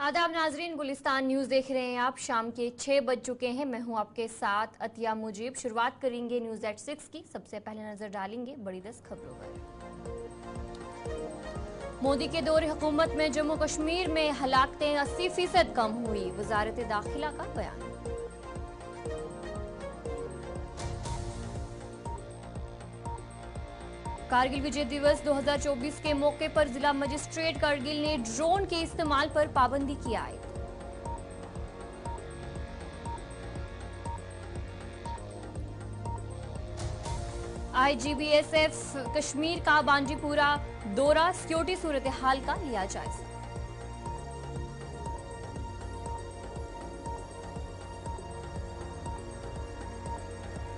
आदाब नाजरीन, गुलिस्तान न्यूज़ देख रहे हैं आप। शाम के 6 बज चुके हैं। मैं हूं आपके साथ अतिया मुजीब। शुरुआत करेंगे न्यूज़ एट 6 की। सबसे पहले नजर डालेंगे बड़ी 10 खबरों पर। मोदी के दौरे हुकूमत में जम्मू कश्मीर में हलाकतें 80% कम हुई, वजारत दाखिला का बयान। कारगिल विजय दिवस 2024 के मौके पर जिला मजिस्ट्रेट कारगिल ने ड्रोन के इस्तेमाल पर पाबंदी की आयद। IGBSF कश्मीर का बांडीपुरा दौरा, सिक्योरिटी सूरत हाल का लिया जायजा।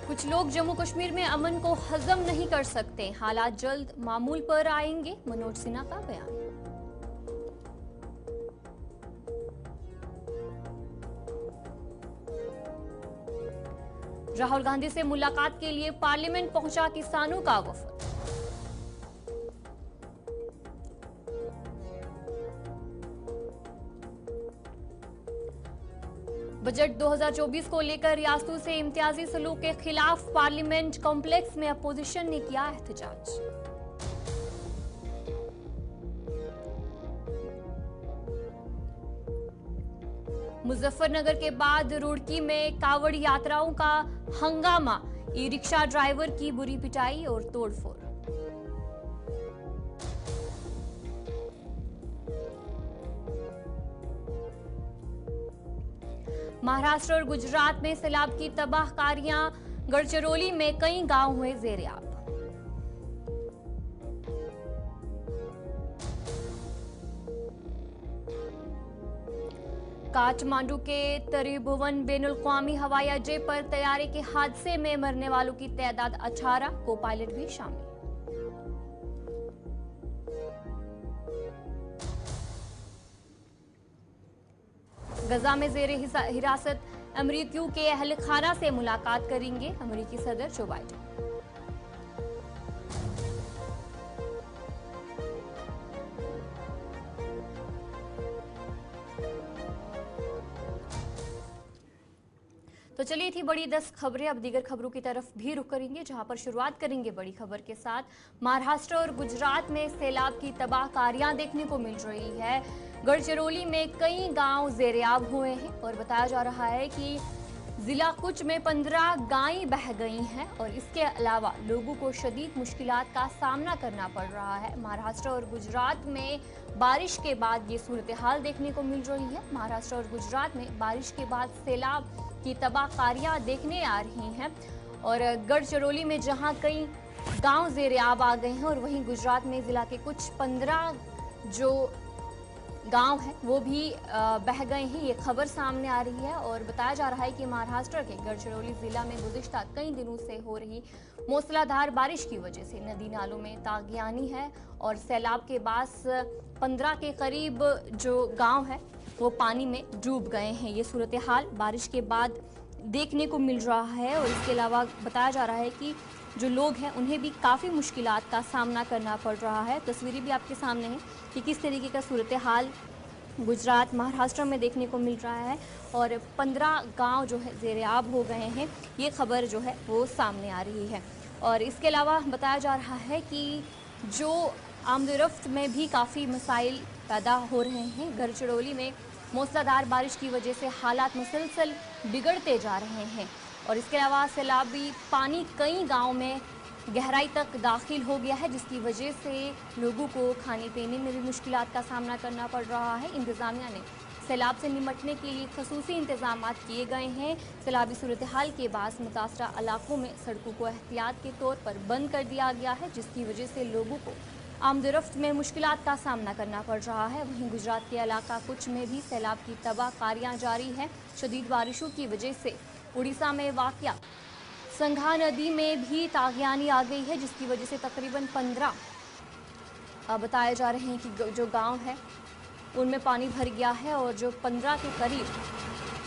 कुछ लोग जम्मू कश्मीर में अमन को हजम नहीं कर सकते, हालात जल्द मामूल पर आएंगे, मनोज सिन्हा का बयान। राहुल गांधी से मुलाकात के लिए पार्लियामेंट पहुंचा किसानों का वफद। बजट 2024 को लेकर रियासतों से इम्तियाजी सलूक के खिलाफ पार्लियामेंट कॉम्प्लेक्स में अपोजिशन ने किया एहतजाज। मुजफ्फरनगर के बाद रुड़की में कावड़ यात्राओं का हंगामा, ई रिक्शा ड्राइवर की बुरी पिटाई और तोड़फोड़। महाराष्ट्र और गुजरात में सैलाब की तबाहकारियां, गढ़चिरौली में कई गांव हुए जेर-ए-आब। काठमांडू के त्रिभुवन बेनुल-अक़वामी हवाई अड्डे पर तैयारी के हादसे में मरने वालों की तादाद 18, को पायलट भी शामिल। गजा में जेर हिरासत अमरीकियों के अहल खाना से मुलाकात करेंगे अमरीकी सदर जो बाइडेन। तो चलिए थी बड़ी 10 खबरें। अब दीगर खबरों की तरफ भी रुख करेंगे, जहां पर शुरुआत करेंगे बड़ी खबर के साथ। महाराष्ट्र और गुजरात में सैलाब की तबाहकारियां देखने को मिल रही है। गढ़चिरौली में कई गांव जेर-ए-आब हुए हैं और बताया जा रहा है कि जिला कुछ में 15 गायें बह गई हैं और इसके अलावा लोगों को शदीद मुश्किलात का सामना करना पड़ रहा है। महाराष्ट्र और गुजरात में बारिश के बाद ये सूरत हाल देखने को मिल रही है। महाराष्ट्र और गुजरात में बारिश के बाद सैलाब की तबाहकारियां देखने आ रही हैं और गढ़चिरौली में जहां कई गांव जेर-ए-आब आ गए हैं और वहीं गुजरात में जिला के कुछ 15 जो गांव है वो भी बह गए हैं। ये खबर सामने आ रही है और बताया जा रहा है कि महाराष्ट्र के गढ़चिरौली जिला में गुज़िश्ता कई दिनों से हो रही मूसलाधार बारिश की वजह से नदी नालों में तागियानी है और सैलाब के बाद 15 के करीब जो गांव है वो पानी में डूब गए हैं। ये सूरत हाल बारिश के बाद देखने को मिल रहा है और इसके अलावा बताया जा रहा है कि जो लोग हैं उन्हें भी काफ़ी मुश्किलात का सामना करना पड़ रहा है। तस्वीरें भी आपके सामने हैं कि किस तरीके का सूरत हाल गुजरात महाराष्ट्र में देखने को मिल रहा है और 15 गांव जो है जेर-ए-आब हो गए हैं। ये खबर जो है वो सामने आ रही है और इसके अलावा बताया जा रहा है कि जो आमदोरफ्त में भी काफ़ी मसाइल पैदा हो रहे हैं। गढ़चिरौली में मूसलाधार बारिश की वजह से हालात मुसलसल बिगड़ते जा रहे हैं और इसके अलावा सैलाबी पानी कई गांव में गहराई तक दाखिल हो गया है, जिसकी वजह से लोगों को खाने पीने में भी मुश्किलात का सामना करना पड़ रहा है। इंतज़ामिया ने सैलाब से निपटने के लिए खसूसी इंतजाम किए गए हैं। सैलाबी सूरत हाल के बाद मुतासरा इलाकों में सड़कों को एहतियात के तौर पर बंद कर दिया गया है, जिसकी वजह से लोगों को आमदोरफ्त में मुश्किलात का सामना करना पड़ रहा है। वहीं गुजरात के इलाका कुछ में भी सैलाब की तबाहकारियां जारी हैं। शदीद बारिशों की वजह से उड़ीसा में वाक़या संघा नदी में भी तागियानी आ गई है, जिसकी वजह से तकरीबन 15 बताए जा रहे हैं कि जो गांव है उनमें पानी भर गया है और जो 15 के करीब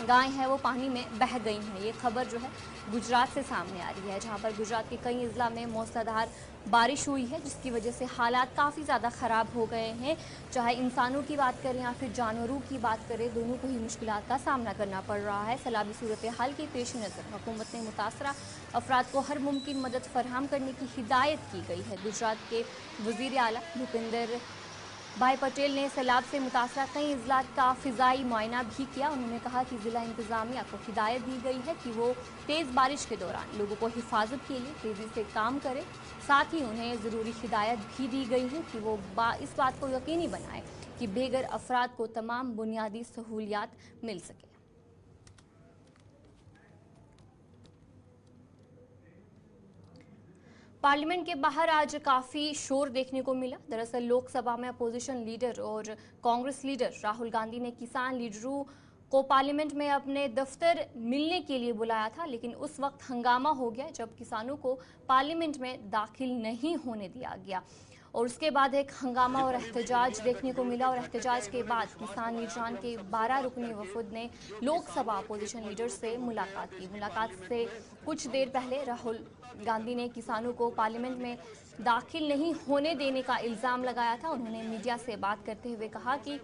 गाय हैं वो पानी में बह गई हैं। ये खबर जो है गुजरात से सामने आ रही है, जहां पर गुजरात के कई अजला में मूसलाधार बारिश हुई है, जिसकी वजह से हालात काफ़ी ज़्यादा ख़राब हो गए हैं। चाहे इंसानों की बात करें या फिर जानवरों की बात करें, दोनों को ही मुश्किलात का सामना करना पड़ रहा है। सैलाबी सूरत हाल के पेश नज़र हुकूमत ने मुतासरा अफराद को हर मुमकिन मदद फराहम करने की हिदायत की गई है। गुजरात के वज़ीर आला भूपेंद्र भाई पटेल ने सैलाब से मुतासरा कई अजला का फ़िज़ाई मुआयना भी किया। उन्होंने कहा कि ज़िला इंतज़ामिया को हिदायत दी गई है कि वो तेज़ बारिश के दौरान लोगों को हिफाजत के लिए तेज़ी से काम करें। साथ ही उन्हें ज़रूरी हिदायत भी दी गई है कि वो इस बात को यकीनी बनाएं कि बेघर अफराद को तमाम बुनियादी सहूलियात मिल सके। पार्लियामेंट के बाहर आज काफ़ी शोर देखने को मिला। दरअसल लोकसभा में अपोजिशन लीडर और कांग्रेस लीडर राहुल गांधी ने किसान लीडरों को पार्लियामेंट में अपने दफ्तर मिलने के लिए बुलाया था, लेकिन उस वक्त हंगामा हो गया जब किसानों को पार्लियामेंट में दाखिल नहीं होने दिया गया और उसके बाद एक हंगामा और एहतजाज देखने को मिला। और एहतजाज के बाद किसान लीडरान के 12 रुकनी वफद ने लोकसभा अपोजिशन लीडर से मुलाकात की। मुलाकात से कुछ देर पहले राहुल गांधी ने किसानों को पार्लियामेंट में दाखिल नहीं होने देने का इल्ज़ाम लगाया था। उन्होंने मीडिया से बात करते हुए कहा कि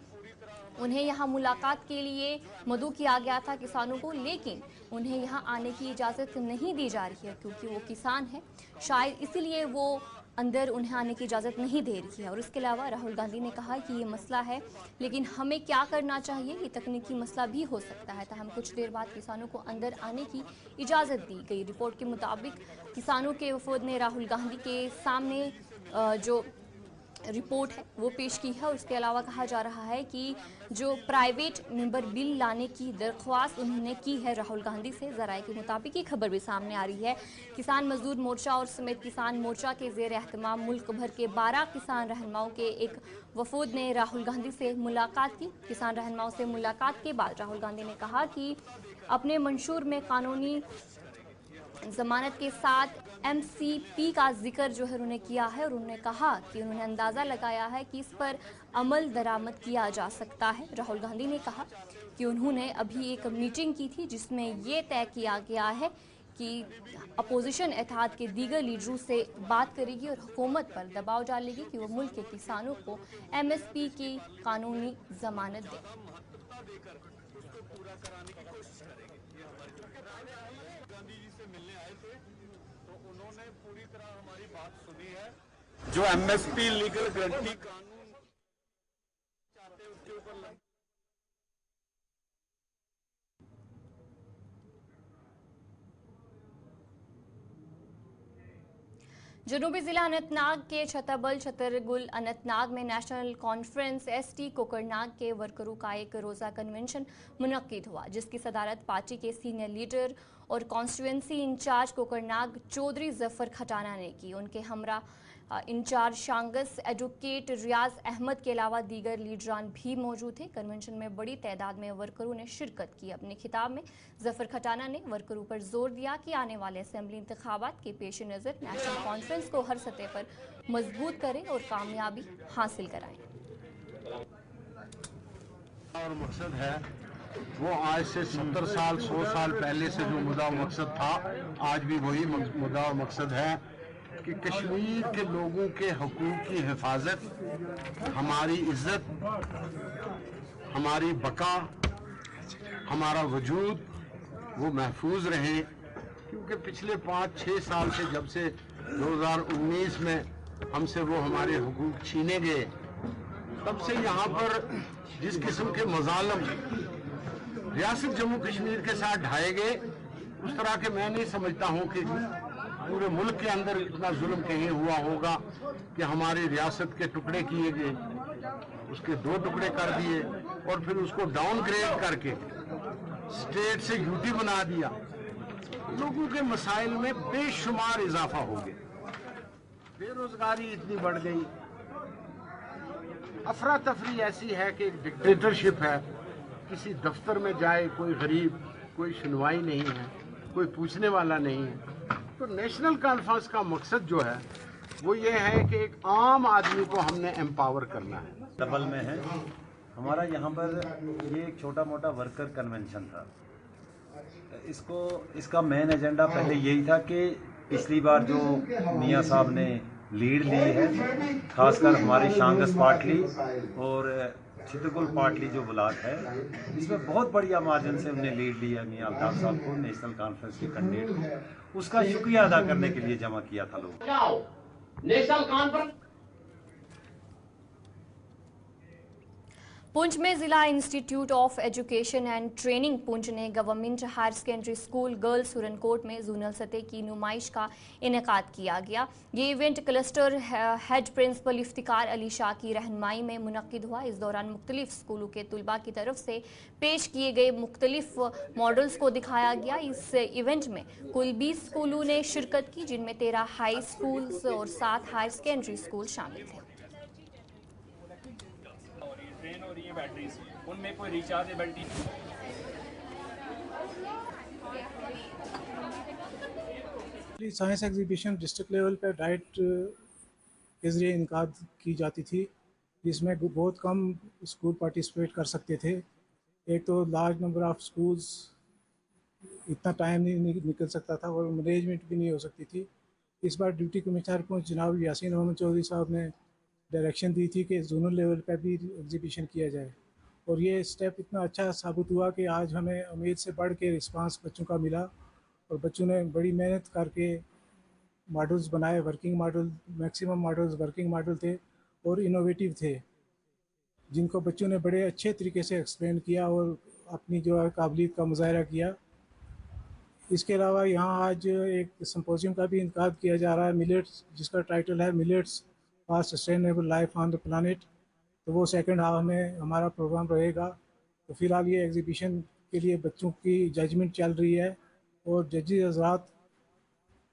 उन्हें यहाँ मुलाकात के लिए मदऊ किया गया था किसानों को, लेकिन उन्हें यहाँ आने की इजाज़त नहीं दी जा रही है क्योंकि वो किसान है, शायद इसीलिए वो अंदर उन्हें आने की इजाज़त नहीं दे रही है। और इसके अलावा राहुल गांधी ने कहा कि ये मसला है, लेकिन हमें क्या करना चाहिए, ये तकनीकी मसला भी हो सकता है। ताहम कुछ देर बाद किसानों को अंदर आने की इजाज़त दी गई। रिपोर्ट के मुताबिक किसानों के वफद ने राहुल गांधी के सामने जो रिपोर्ट है वो पेश की है। और उसके अलावा कहा जा रहा है कि जो प्राइवेट मेंबर बिल लाने की दरख्वास्त उन्होंने की है राहुल गांधी से। ज़राए के मुताबिक ये खबर भी सामने आ रही है। किसान मजदूर मोर्चा और समेत किसान मोर्चा के ज़ेर एहतमाम मुल्क भर के 12 किसान रहनुमाओं के एक वफद ने राहुल गांधी से मुलाकात की। किसान रहनुमाओं से मुलाकात के बाद राहुल गांधी ने कहा कि अपने मंशूर में कानूनी जमानत के साथ एमसीपी का जिक्र जो है उन्होंने किया है और उन्होंने कहा कि उन्होंने अंदाज़ा लगाया है कि इस पर अमल दरामद किया जा सकता है। राहुल गांधी ने कहा कि उन्होंने अभी एक मीटिंग की थी जिसमें ये तय किया गया है कि अपोजिशन इत्तेहाद के दीगर लीडरों से बात करेगी और हुकूमत पर दबाव डालेगी कि वो मुल्क के किसानों को एमएसपी की कानूनी जमानत दे। पूरी तरह हमारी बात सुनी है। जो एमएसपी लीगल गारंटी कानून चाहते हैं उसके ऊपर जनूबी जिला अनंतनाग के छतरबल छतरगुल अनंतनाग में नेशनल कॉन्फ्रेंस एसटी कोकरनाग के वर्करों का एक रोज़ा कन्वेंशन मुनक्किद हुआ, जिसकी सदारत पार्टी के सीनियर लीडर और कॉन्स्टिट्यूंसी इंचार्ज कोकरनाग चौधरी जफर खटाना ने की। उनके हमरा इंचार्ज शांगस एडवोकेट रियाज अहमद के अलावा दीगर लीडरान भी मौजूद थे। कन्वेंशन में बड़ी तादाद में वर्करों ने शिरकत की। अपने खिताब में जफर खटाना ने वर्करों पर जोर दिया कि आने वाले असेंबली इंतखाबात के पेश नज़र नेशनल कॉन्फ्रेंस को हर सतह पर मजबूत करें और कामयाबी हासिल कराएं। और मकसद है वो आज से 70 साल 100 साल पहले से जो मुद्दा मकसद था, आज भी वही मुद्दा और मकसद है कि कश्मीर के लोगों के हकूक़ की हिफाजत, हमारी इज्जत, हमारी बका, हमारा वजूद वो महफूज रहे। क्योंकि पिछले 5-6 साल से, जब से 2019 में हमसे वो हमारे हकूक़ छीने गए, तब से यहाँ पर जिस किस्म के मजालम रियासत जम्मू कश्मीर के साथ ढाए गए, उस तरह के मैं नहीं समझता हूँ कि पूरे मुल्क के अंदर इतना जुल्म कहीं हुआ होगा कि हमारी रियासत के टुकड़े किए गए, उसके 2 टुकड़े कर दिए और फिर उसको डाउनग्रेड करके स्टेट से यूटी बना दिया। लोगों के मसाइल में बेशुमार इजाफा हो गया, बेरोजगारी इतनी बढ़ गई, अफरा तफरी ऐसी है कि एक डिक्टेटरशिप है। किसी दफ्तर में जाए कोई गरीब, कोई सुनवाई नहीं है, कोई पूछने वाला नहीं है। तो नेशनल कॉन्फ्रेंस का मकसद जो है वो ये है कि एक आम आदमी को हमने एम्पावर करना है। डबल में है हमारा यहाँ पर ये एक छोटा मोटा वर्कर कन्वेंशन था। इसका मेन एजेंडा पहले यही था कि पिछली बार जो मियाँ साहब ने लीड ली है, खासकर हमारी शांगस पाटली और चित्रकुल पाटली जो ब्लॉक है, इसमें बहुत बढ़िया मार्जिन से उन्हें लीड लिया मियाँ अल्ताफ साहब को, नेशनल कॉन्फ्रेंस के कैंडिडेट को। उसका शुक्रिया अदा करने के लिए जमा किया था लोग। नेशनल कॉन्फ्रेंस पुंछ में जिला institute of education and training Poonch ने government higher secondary school girls Surankote में जोनल सतह की नुमाइश का इनेकाद किया गया। ये event cluster head principal Iftikhar Ali Shah की रहनुमाई में मुनक्किद हुआ। इस दौरान मुख्तलिफ स्कूलों के तुलबा की तरफ से पेश किए गए मुख्तलिफ मॉडल्स को दिखाया गया। इस इवेंट में कुल 20 स्कूलों ने शिरकत की, जिनमें 13 हाई स्कूल्स और 7 हायर सेकेंडरी स्कूल शामिल थे। और ये बैटरीज, उनमें कोई रिचार्जेबिलिटी। साइंस एग्जीबिशन डिस्ट्रिक्ट लेवल पे डाइट के ज़रिए इनकाद की जाती थी, जिसमें बहुत कम स्कूल पार्टिसिपेट कर सकते थे। एक तो लार्ज नंबर ऑफ स्कूल्स, इतना टाइम नहीं निकल सकता था और मैनेजमेंट भी नहीं हो सकती थी। इस बार डिप्टी कमिश्नर को जनाब यासीन मोहम्मद चौधरी साहब ने डायरेक्शन दी थी कि जोनल लेवल पर भी एग्जीबिशन किया जाए, और ये स्टेप इतना अच्छा साबित हुआ कि आज हमें उम्मीद से बढ़ के रिस्पांस बच्चों का मिला और बच्चों ने बड़ी मेहनत करके मॉडल्स बनाए। Working model, maximum models working model थे और इनोवेटिव थे, जिनको बच्चों ने बड़े अच्छे तरीके से एक्सप्लेन किया और अपनी जो है काबिलियत का मुजाहरा किया। इसके अलावा यहाँ आज एक सिम्पोजियम का भी इनकाद किया जा रहा है, मिलेट्स, जिसका टाइटल है millets for sustainable life on the planet. तो वो सेकंड हाफ में हमारा प्रोग्राम रहेगा। तो फिलहाल ये एग्जीबिशन के लिए बच्चों की जजमेंट चल रही है और जजेस हज़रात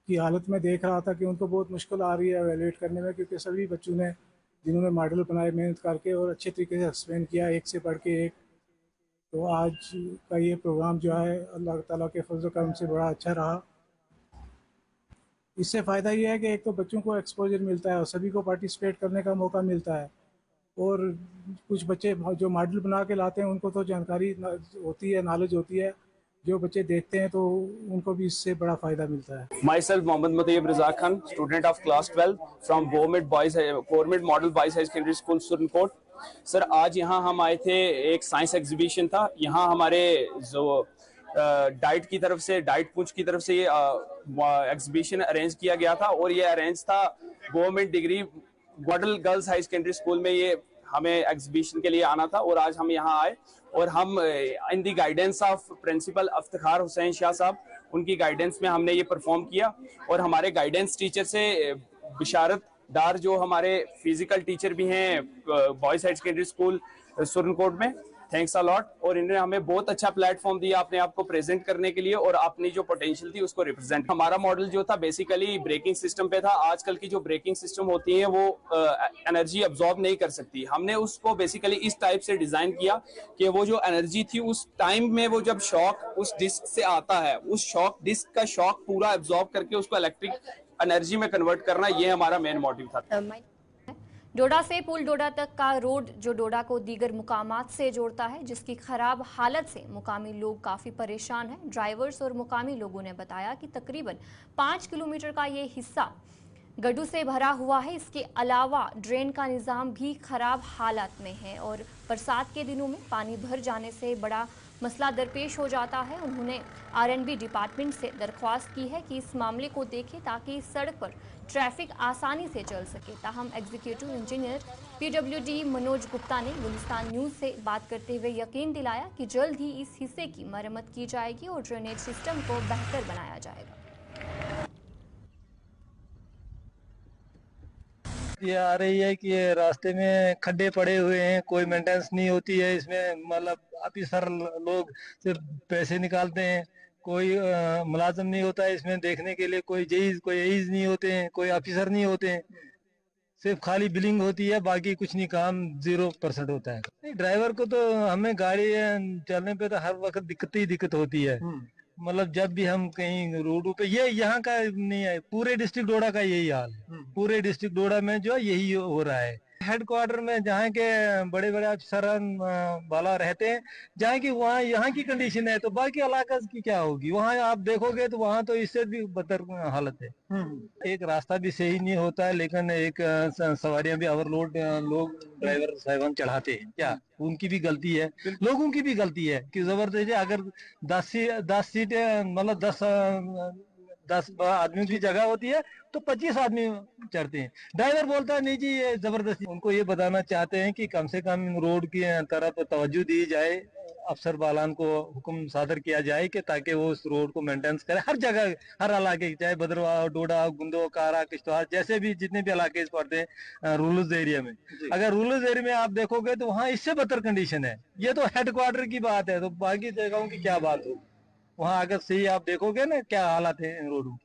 की हालत में देख रहा था कि उनको बहुत मुश्किल आ रही है एवेलुएट करने में, क्योंकि सभी बच्चों ने जिन्होंने मॉडल बनाए मेहनत करके और अच्छे तरीके से एक्सप्लेन किया, एक से बढ़ के एक। तो आज का ये प्रोग्राम जो है अल्लाह ताला के फजल करम से बड़ा अच्छा रहा। इससे फ़ायदा ये है कि एक तो बच्चों को एक्सपोजर मिलता है और सभी को पार्टिसिपेट करने का मौका मिलता है, और कुछ बच्चे जो मॉडल बना के लाते हैं उनको तो जानकारी होती है, नॉलेज होती है, जो बच्चे देखते हैं तो उनको भी इससे बड़ा फ़ायदा मिलता है। Myself Mohammad Mutayib Raza Khan, student of class 12 from Government Model Boys High Secondary School Suranpot। Sir आज यहाँ हम आए थे, एक साइंस एग्जीबिशन था। यहाँ हमारे जो डाइट की तरफ से, डाइट पुंछ की तरफ से ये एग्जीबिशन अरेंज किया गया था, और ये अरेंज था government degree model girls high secondary school में। ये हमें एग्जीबिशन के लिए आना था और आज हम यहाँ आए, और हम in the guidance of principal Iftikhar Hussain Shah साहब, उनकी गाइडेंस में हमने ये परफॉर्म किया। और हमारे गाइडेंस टीचर से बिशारत डार, जो हमारे फिजिकल टीचर भी हैं boys high secondary school Surankote में, थैंक्स अ लॉट। और इन्होंने हमें बहुत अच्छा प्लेटफॉर्म दिया अपने आप को प्रेजेंट करने के लिए और अपनी जो पोटेंशियल थी उसको रिप्रेजेंट। हमारा मॉडल जो था बेसिकली ब्रेकिंग सिस्टम पे था। आजकल की जो ब्रेकिंग सिस्टम होती है वो एनर्जी अब्जॉर्ब नहीं कर सकती। हमने उसको बेसिकली इस टाइप से डिजाइन किया कि वो जो एनर्जी थी उस टाइम में, वो जब शॉक उस डिस्क से आता है, उस शॉक डिस्क का शॉक पूरा अब्जॉर्ब करके उसको इलेक्ट्रिक एनर्जी में कन्वर्ट करना, ये हमारा मेन मोटिव था। डोडा से पुल डोडा तक का रोड जो डोडा को दीगर मुकामात से जोड़ता है, जिसकी खराब हालत से मुकामी लोग काफ़ी परेशान हैं। ड्राइवर्स और मुकामी लोगों ने बताया कि तकरीबन 5 किलोमीटर का ये हिस्सा गड्ढों से भरा हुआ है। इसके अलावा ड्रेन का निज़ाम भी खराब हालत में है और बरसात के दिनों में पानी भर जाने से बड़ा मसला दरपेश हो जाता है। उन्होंने आरएनबी डिपार्टमेंट से दरख्वास्त की है कि इस मामले को देखें ताकि इस सड़क पर ट्रैफिक आसानी से चल सके। ताहम executive engineer PWD Manoj Gupta ने गुलिस्तान न्यूज़ से बात करते हुए यकीन दिलाया कि जल्द ही इस हिस्से की मरम्मत की जाएगी और ड्रेनेज सिस्टम को बेहतर बनाया जाएगा। ये आ रही है कि ये रास्ते में खड्डे पड़े हुए हैं, कोई मेंटेनेंस नहीं होती है इसमें, मतलब ऑफिसर लोग सिर्फ पैसे निकालते हैं, कोई मुलाजिम नहीं होता है इसमें देखने के लिए, कोई एईज नहीं होते हैं, कोई ऑफिसर नहीं होते हैं, सिर्फ खाली बिलिंग होती है, बाकी कुछ नहीं, काम 0% होता है। ड्राइवर को तो हमें गाड़ी चलने पे तो हर वक्त दिक्कत होती है, मतलब जब भी हम कहीं रोडों पे, ये यहाँ का नहीं है, पूरे डिस्ट्रिक्ट डोडा का यही हाल है। पूरे डिस्ट्रिक्ट डोडा में जो यही हो रहा है। हेडक्वार्टर में जहाँ के बड़े बड़े अफसर वाला रहते हैं, जहाँ की वहाँ यहाँ की कंडीशन है, तो बाकी इलाका की क्या होगी? वहाँ आप देखोगे तो वहाँ तो इससे भी बदतर हालत है। एक रास्ता भी सही नहीं होता है, लेकिन एक सवारियां भी ओवरलोड लोग ड्राइवर साहिबान चढ़ाते हैं, क्या उनकी भी गलती है, लोगों की भी गलती है कि जबरदस्ती अगर 10 सीटें मतलब 10 आदमियों की जगह होती है तो 25 आदमी चढ़ते हैं। ड्राइवर बोलता है नहीं जी ये जबरदस्ती। उनको ये बताना चाहते हैं कि कम से कम रोड की तरफ तवज्जो दी जाए, अफसर बालान को हुक्म सादर किया जाए कि ताकि वो उस रोड को मेंटेनेंस करे हर जगह, हर इलाके, चाहे भद्रवा, डोडा, गुंदो, कारा, किश्तवाड़, जैसे भी जितने भी इलाके पड़ते हैं रूरल एरिया में। अगर रूरल एरिया में आप देखोगे तो वहाँ इससे बदतर कंडीशन है। ये तो हेडक्वार्टर की बात है, तो बाकी जगहों की क्या बात हो? वहाँ अगर सही आप देखोगे ना क्या हालात है इन रोडों,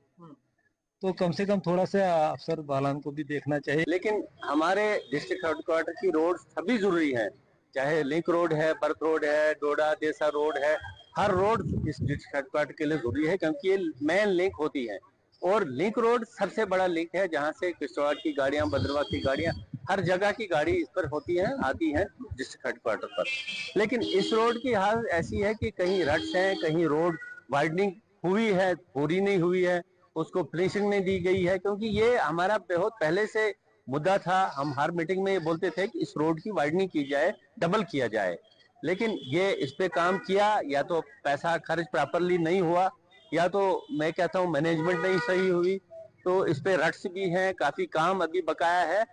तो कम से कम थोड़ा सा अफसर बालान को भी देखना चाहिए। लेकिन हमारे डिस्ट्रिक्ट हेडक्वार्टर की रोड सभी जरूरी है, चाहे लिंक रोड है, बर्थ रोड है, डोडा देसा रोड है, हर रोड इस डिस्ट्रिक्ट हेडक्वार्टर के लिए जरूरी है, क्योंकि ये मेन लिंक होती है। और लिंक रोड सबसे बड़ा लिंक है, जहाँ से किश्तवाड़ की गाड़ियां, भद्रवा की गाड़ियां, हर जगह की गाड़ी इस पर होती है, आती है डिस्ट्रिक्ट हेडक्वार्टर पर। लेकिन इस रोड की हाल ऐसी है कि कहीं रट्स हैं, कहीं रोड वाइडनिंग हुई है, पूरी नहीं हुई है, उसको फिनिशिंग नहीं दी गई है, क्योंकि ये हमारा बहुत पहले से मुद्दा था। हम हर मीटिंग में ये बोलते थे कि इस रोड की वाइडनिंग की जाए, डबल किया जाए, लेकिन ये इस पे काम किया, या तो पैसा खर्च प्रॉपरली नहीं हुआ, या तो मैं कहता हूँ मैनेजमेंट नहीं सही हुई। तो इस पे रट्स भी हैं, काफी काम अभी बकाया है।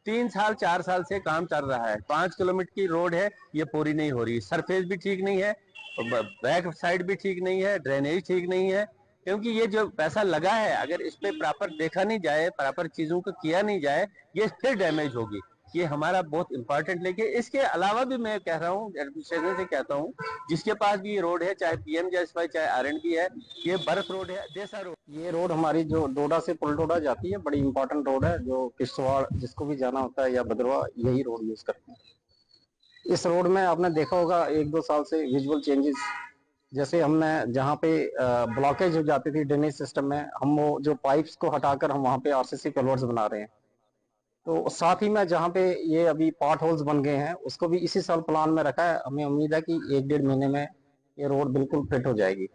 3 साल 4 साल से काम चल रहा है। 5 किलोमीटर की रोड है, ये पूरी नहीं हो रही। सरफेस भी ठीक नहीं है, बैक साइड भी ठीक नहीं है, ड्रेनेज ठीक नहीं है, क्योंकि ये जो पैसा लगा है अगर इस पे प्रॉपर देखा नहीं जाए, प्रॉपर चीजों को किया नहीं जाए, ये फिर डैमेज होगी। ये हमारा बहुत इंपॉर्टेंट। लेकिन इसके अलावा भी मैं कह रहा हूँ, एडमिनिस्ट्रेशन से कहता हूँ, जिसके पास भी ये रोड है, चाहे PMGSY चाहे RNB है, ये बर्फ रोड है, देसा रोड, ये रोड हमारी जो डोडा से पुलडोडा जाती है, बड़ी इंपॉर्टेंट रोड है, जो किश्तवाड़ जिसको भी जाना होता है या भद्रवा यही रोड यूज करते हैं। इस रोड में आपने देखा होगा 1-2 साल से विजुअल चेंजेस, जैसे हमने जहाँ पे ब्लॉकेज हो जाती थी ड्रेनेज सिस्टम में, हम वो जो पाइप्स को हटाकर हम वहाँ पे RCC कल्वर्ट्स बना रहे हैं। तो साथ ही में जहाँ पे ये अभी पॉट होल्स बन गए हैं, उसको भी इसी साल प्लान में रखा है। हमें उम्मीद है कि 1-1.5 महीने में ये रोड बिल्कुल फिट हो जाएगी।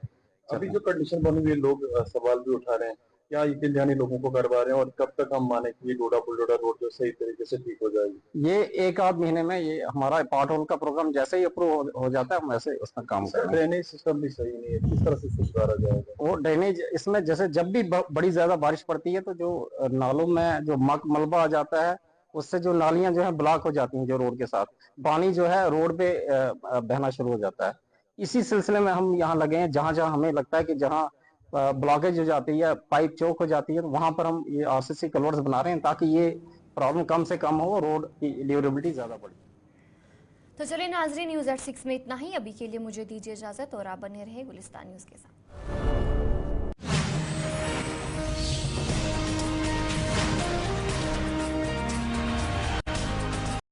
अभी जो कंडीशन बनी हुई है, लोग सवाल भी उठा रहे हैं, क्या यकीन दहानी लोगों को करवा रहे हैं, और कब तक हम माने कि ये डोडा पुलडोडा रोड जो सही तरीके से ठीक हो जाएगी? ये 1-8 महीने में ये हमारा पॉट होल का प्रोग्राम जैसे ही अप्रूव हो जाता है, हम वैसे उसका काम करेंगे। ड्रेनेज सिस्टम भी सही नहीं है, किस तरह से सुधारा जाएगा? वो ड्रेनेज इसमें जैसे जब भी बड़ी ज्यादा बारिश पड़ती है तो जो नालों में जो मलबा आ जाता है, उससे जो नालियां जो है ब्लॉक हो जाती हैं, जो रोड के साथ पानी जो है रोड पे बहना शुरू हो जाता है। इसी सिलसिले में हम यहाँ लगे हैं, जहां जहां हमें लगता है कि जहां ब्लॉकेज हो जाती है, पाइप चौक हो जाती है, तो वहां पर हम ये RCC कल्वर्ट्स बना रहे हैं ताकि ये प्रॉब्लम कम से कम हो, रोड की ड्यूरेबिलिटी ज्यादा बढ़े। तो चलिए नाजरीन, न्यूज़ एट 6 में इतना ही। अभी के लिए मुझे दीजिए इजाजत और आप बने रहे गुलिस्तान न्यूज़ के साथ।